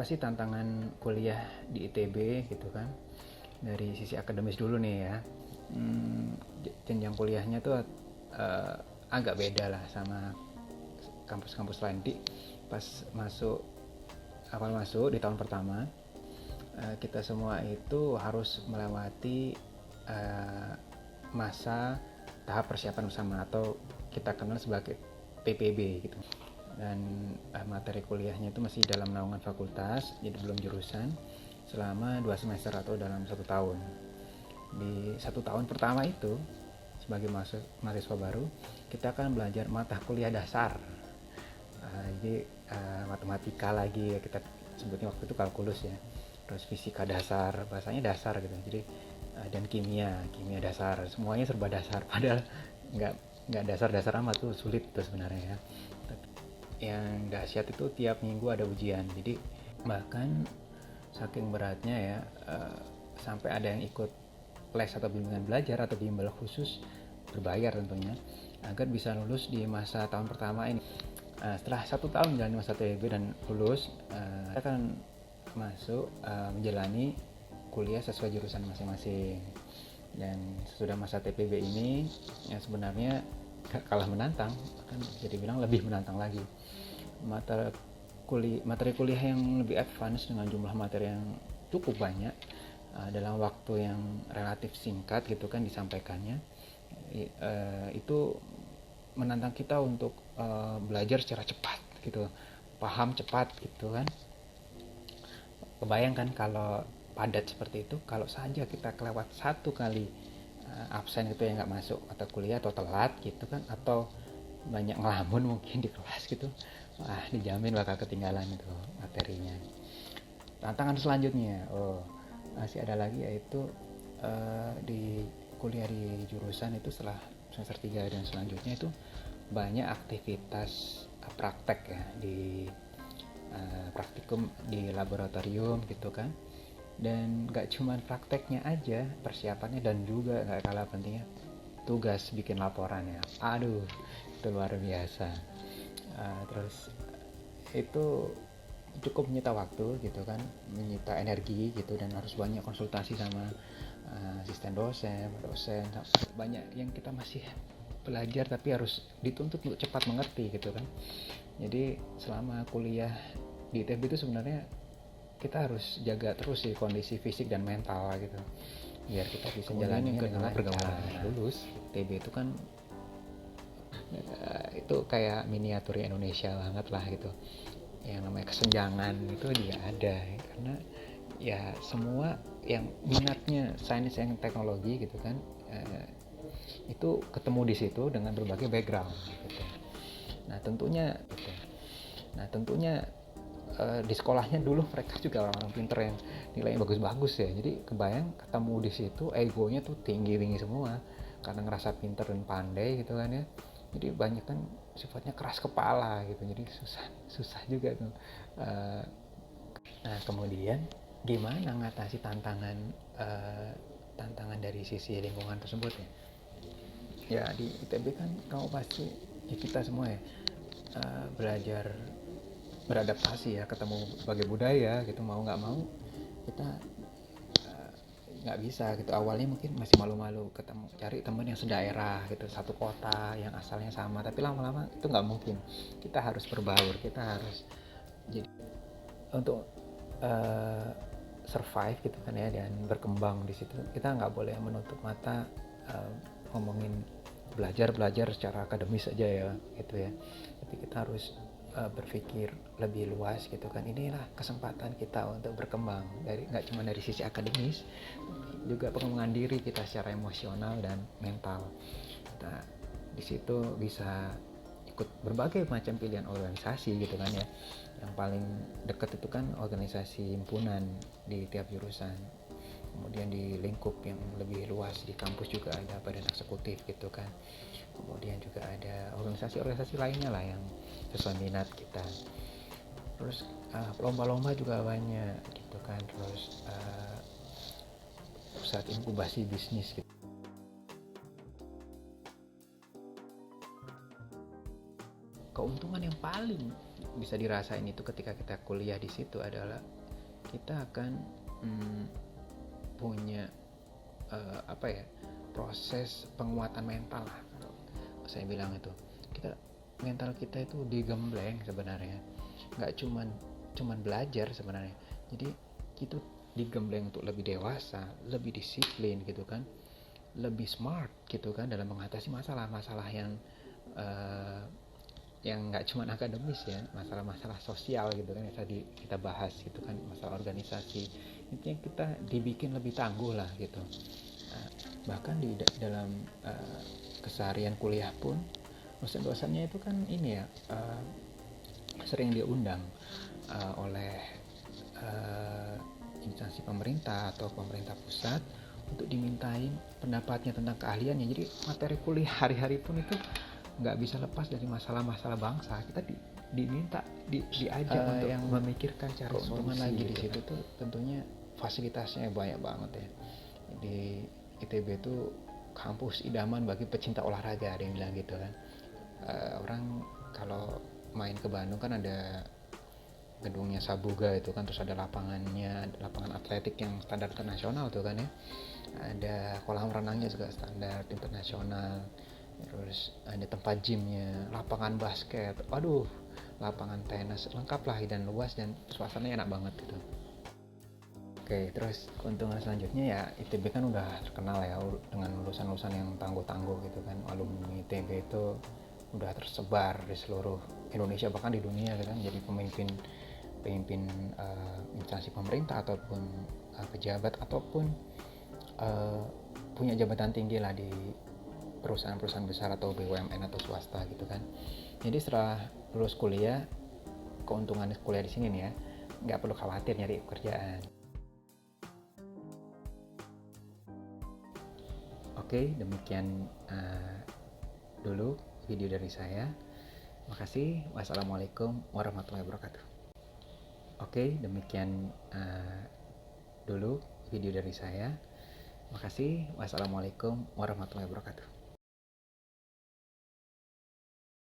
sih tantangan kuliah di ITB gitu kan? Dari sisi akademis dulu nih ya. Jenjang kuliahnya tuh agak beda lah sama kampus-kampus lain. Pas awal masuk di tahun pertama, kita semua itu harus melewati masa tahap persiapan bersama atau kita kenal sebagai PPB gitu. Dan materi kuliahnya itu masih dalam naungan fakultas, jadi belum jurusan, selama 2 semester atau dalam 1 tahun. Di 1 tahun pertama itu sebagai mahasiswa baru, kita akan belajar mata kuliah dasar. Jadi matematika lagi ya, kita sebutnya waktu itu kalkulus ya, terus fisika dasar, bahasanya dasar gitu. Jadi dan kimia dasar, semuanya serba dasar, padahal nggak dasar amat tuh, sulit tuh sebenarnya ya. Yang dahsyat itu tiap minggu ada ujian, jadi bahkan saking beratnya ya, sampai ada yang ikut les atau bimbingan belajar atau bimbel khusus berbayar tentunya agar bisa lulus di masa tahun pertama ini. Setelah 1 tahun menjalani masa TPB dan lulus, kita akan masuk menjalani kuliah sesuai jurusan masing-masing. Dan sesudah masa TPB ini yang sebenarnya kalah menantang, kan jadi bilang lebih menantang lagi. Materi kuliah yang lebih advance dengan jumlah materi yang cukup banyak dalam waktu yang relatif singkat gitu kan disampaikannya, itu menantang kita untuk belajar secara cepat gitu, paham cepat gitu kan. Kebayangkan kalau padat seperti itu, kalau saja kita kelewat 1 kali absen gitu ya, nggak masuk atau kuliah atau telat gitu kan, atau banyak ngelamun mungkin di kelas gitu, dijamin bakal ketinggalan itu materinya. Tantangan selanjutnya masih ada lagi, yaitu di kuliah di jurusan itu setelah semester 3 dan selanjutnya itu banyak aktivitas praktek ya, di praktikum di laboratorium gitu kan. Dan gak cuman prakteknya aja persiapannya, dan juga gak kalah pentingnya tugas bikin laporan ya. Aduh, itu luar biasa. Terus itu cukup menyita waktu gitu kan, menyita energi gitu, dan harus banyak konsultasi sama asisten dosen, banyak yang kita masih belajar tapi harus dituntut untuk cepat mengerti gitu kan. Jadi selama kuliah di ITB itu sebenarnya kita harus jaga terus sih kondisi fisik dan mental gitu, biar kita bisa jalani dengan pergaulan lulus. ITB itu kan itu kayak miniatur Indonesia banget lah gitu. Yang namanya kesenjangan itu dia ada, karena ya semua yang minatnya sains dan teknologi gitu kan, itu ketemu di situ dengan berbagai background gitu. Nah tentunya di sekolahnya dulu mereka juga orang pinter yang nilainya bagus-bagus ya, jadi kebayang ketemu di situ egonya tuh tinggi semua karena ngerasa pinter dan pandai gitu kan ya. Jadi banyak kan sifatnya keras kepala gitu, jadi susah juga tuh. Nah kemudian gimana ngatasi tantangan dari sisi lingkungan tersebut ya di ITB kan kamu pasti ya, kita semua ya belajar beradaptasi ya, ketemu berbagai budaya gitu, mau nggak mau kita nggak bisa gitu. Awalnya mungkin masih malu-malu cari teman yang sedaerah gitu, satu kota yang asalnya sama, tapi lama-lama itu nggak mungkin. Kita harus berbaur, kita harus jadi untuk survive gitu kan ya, dan berkembang di situ. Kita nggak boleh menutup mata ngomongin belajar secara akademis aja ya gitu ya, tapi kita harus berpikir lebih luas gitu kan. Inilah kesempatan kita untuk berkembang, nggak cuma dari sisi akademis, juga pengembangan diri kita secara emosional dan mental. Kita di situ bisa ikut berbagai macam pilihan organisasi gitu kan ya. Yang paling dekat itu kan organisasi himpunan di tiap jurusan. Kemudian di lingkup yang lebih luas di kampus juga ada badan eksekutif gitu kan. Kemudian juga ada organisasi lainnya lah yang sesuai minat kita. Terus lomba-lomba juga banyak gitu kan. Terus pusat inkubasi bisnis gitu. Keuntungan yang paling bisa dirasain itu ketika kita kuliah di situ adalah kita akan punya proses penguatan mental lah, kalau saya bilang itu. Mental kita itu digembleng sebenarnya, nggak cuman belajar sebenarnya. Jadi itu digembleng untuk lebih dewasa, lebih disiplin gitu kan, lebih smart gitu kan dalam mengatasi masalah-masalah yang nggak cuma akademis ya, masalah-masalah sosial gitu kan, yang tadi kita bahas gitu kan, masalah organisasi. Intinya kita dibikin lebih tangguh lah gitu. Bahkan di dalam keseharian kuliah pun dosen-dosennya itu kan ini ya, sering diundang oleh instansi pemerintah atau pemerintah pusat untuk dimintain pendapatnya tentang keahliannya. Jadi materi kuliah hari-hari pun itu nggak bisa lepas dari masalah-masalah bangsa. Kita diajak untuk yang memikirkan cara keuntungan lagi gitu. Di situ tuh tentunya fasilitasnya banyak banget ya. Di ITB itu kampus idaman bagi pecinta olahraga, ada yang bilang gitu kan. Orang kalau main ke Bandung kan ada gedungnya Sabuga itu kan, terus ada lapangan atletik yang standar internasional tuh kan ya, ada kolam renangnya juga standar internasional, terus ada tempat gymnya, lapangan basket, waduh, lapangan tenis, lengkap lah dan luas dan suasananya enak banget gitu. Oke, terus keuntungan selanjutnya ya, ITB kan udah terkenal ya dengan lulusan-lulusan yang tangguh-tangguh gitu kan. Alumni ITB itu udah tersebar di seluruh Indonesia, bahkan di dunia gitu kan, jadi pemimpin instansi pemerintah ataupun pejabat ataupun punya jabatan tinggi lah di perusahaan-perusahaan besar atau BUMN atau swasta gitu kan. Jadi setelah lulus kuliah, keuntungan kuliah di sini nih ya, nggak perlu khawatir nyari pekerjaan. Oke, demikian dulu video dari saya. Makasih. Wassalamualaikum warahmatullahi wabarakatuh. Oke, demikian dulu video dari saya. Makasih. Wassalamualaikum warahmatullahi wabarakatuh.